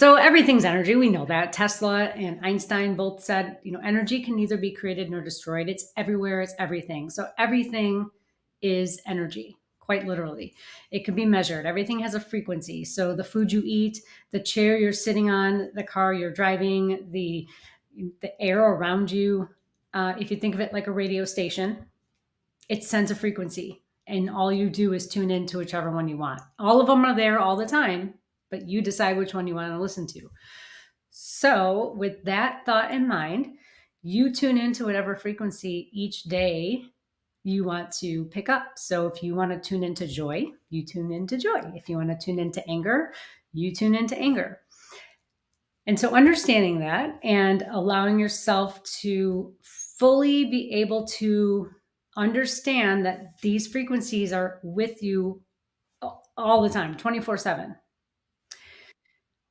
So everything's energy. We know that. Tesla and Einstein both said, energy can neither be created nor destroyed. It's everywhere. It's everything. So everything is energy, quite literally. It can be measured. Everything has a frequency. So the food you eat, the chair you're sitting on, the car you're driving, the air around you. If you think of it like a radio station, it sends a frequency, and all you do is tune into whichever one you want. All of them are there all the time, but you decide which one you want to listen to. So, with that thought in mind, you tune into whatever frequency each day you want to pick up. So, if you want to tune into joy, you tune into joy. If you want to tune into anger, you tune into anger. And so, understanding that and allowing yourself to fully be able to understand that these frequencies are with you all the time, 24/7.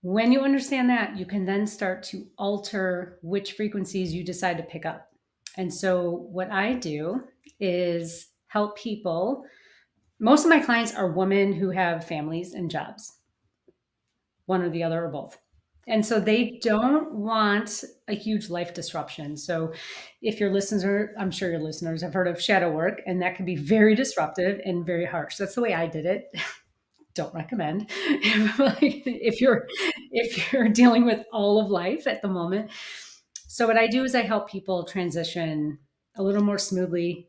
When you understand that, you can then start to alter which frequencies you decide to pick up. And so, what I do is help people. Most of my clients are women who have families and jobs, one or the other or both. And so they don't want a huge life disruption. So if your listeners I'm sure your listeners have heard of shadow work, and that can be very disruptive and very harsh. That's the way I did it. Don't recommend if you're dealing with all of life at the moment. So what I do is I help people transition a little more smoothly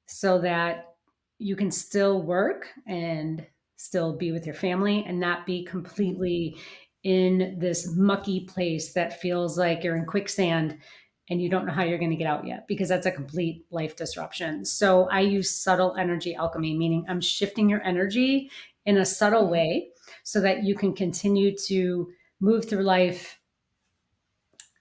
so that you can still work and still be with your family and not be completely in this mucky place that feels like you're in quicksand and you don't know how you're going to get out yet, because that's a complete life disruption. So I use subtle energy alchemy, meaning I'm shifting your energy in a subtle way so that you can continue to move through life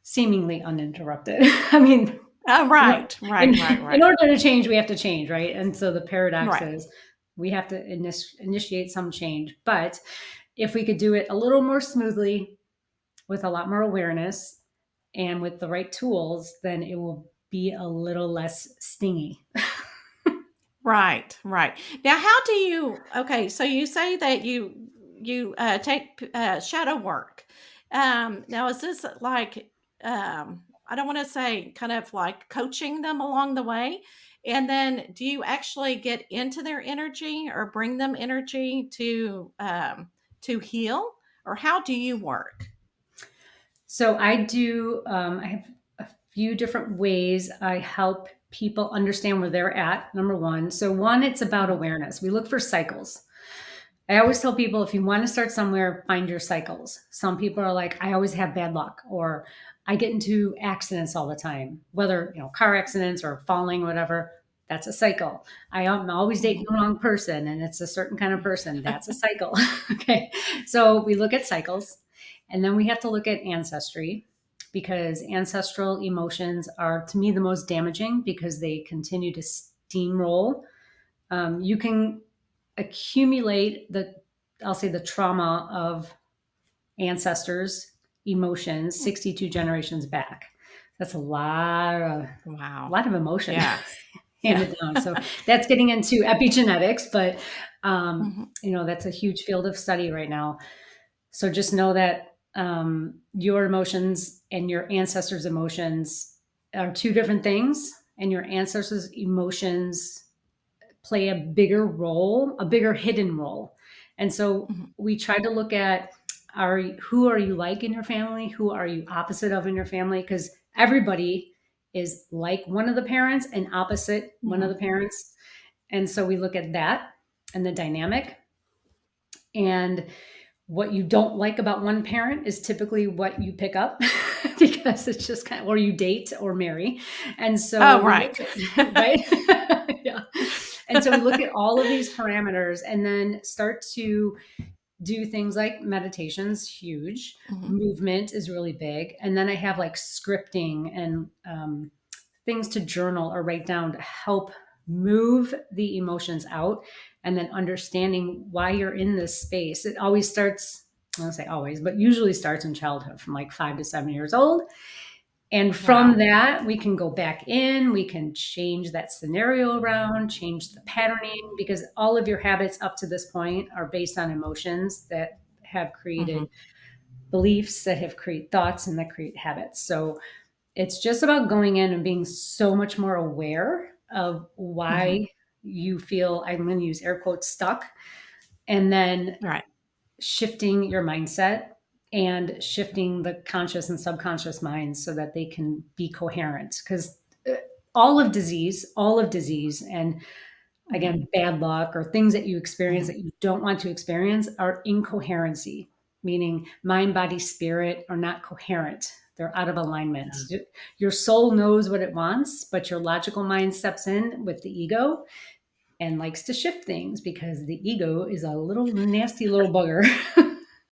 seemingly uninterrupted. I mean, Right. in order to change, we have to change, right? And so the paradox Right. is we have to initiate some change. But if we could do it a little more smoothly with a lot more awareness and with the right tools, then it will be a little less stingy. Right. Right. Now, how do you? Okay, so you say that you take shadow work. Now, is this like I don't want to say kind of like coaching them along the way, and then do you actually get into their energy or bring them energy to heal, or how do you work? So I have a few different ways I help people understand where they're at, number one. So, one, it's about Mhm. awareness. We look for cycles. I always tell people if you want to start somewhere, find your cycles. Some people are like, I always have bad luck, or I get into accidents all the time, whether, car accidents or falling, whatever. That's a cycle. I'm always dating Mhm. the wrong person and it's a certain kind of person. That's a cycle. Okay. So we look at cycles, and then we have to look at ancestry, because ancestral emotions are, to me, the most damaging because they continue to steamroll. You can accumulate I'll say the trauma of ancestors' emotions 62 generations back. That's a Wow. lot of emotion Yes. Yeah. handed down. So that's getting into epigenetics, but Mhm. that's a huge field of study right now. So just know that your emotions and your ancestors' emotions are two different things, and your ancestors' emotions play a bigger role, a bigger hidden role. And so Mhm. we try to look at who are you like in your family? Who are you opposite of in your family? Because everybody is like one of the parents and opposite one of the Mhm. parents. And so we look at that and the dynamic. And what you don't like about one parent is typically what you pick up because it's just kind of, or you date or marry. And so Oh, we look right. at, right? Yeah. And so we look at all of these parameters and then start to do things like meditation's huge, Mhm. movement is really big. And then I have like scripting and things to journal or write down to help move the emotions out, and then understanding why you're in this space. It always starts, I don't say always, but usually starts in childhood from like 5 to 7 years old. And from Wow. that, we can go back in, we can change that scenario around, change the patterning, because all of your habits up to this point are based on emotions that have Mhm. created beliefs that have create thoughts and that create habits. So it's just about going in and being so much more aware of Mhm. why you feel, I'm going to use air quotes, stuck, and then Right. shifting your mindset and shifting the conscious and subconscious minds so that they can be coherent. Because all of disease, and Mhm. again, bad luck or things that you experience Mhm. that you don't want to experience are incoherency, meaning mind, body, spirit are not coherent. They're out of alignment. Yeah. Your soul knows what it wants, but your logical mind steps in with the ego and likes to shift things because the ego is a little nasty little bugger.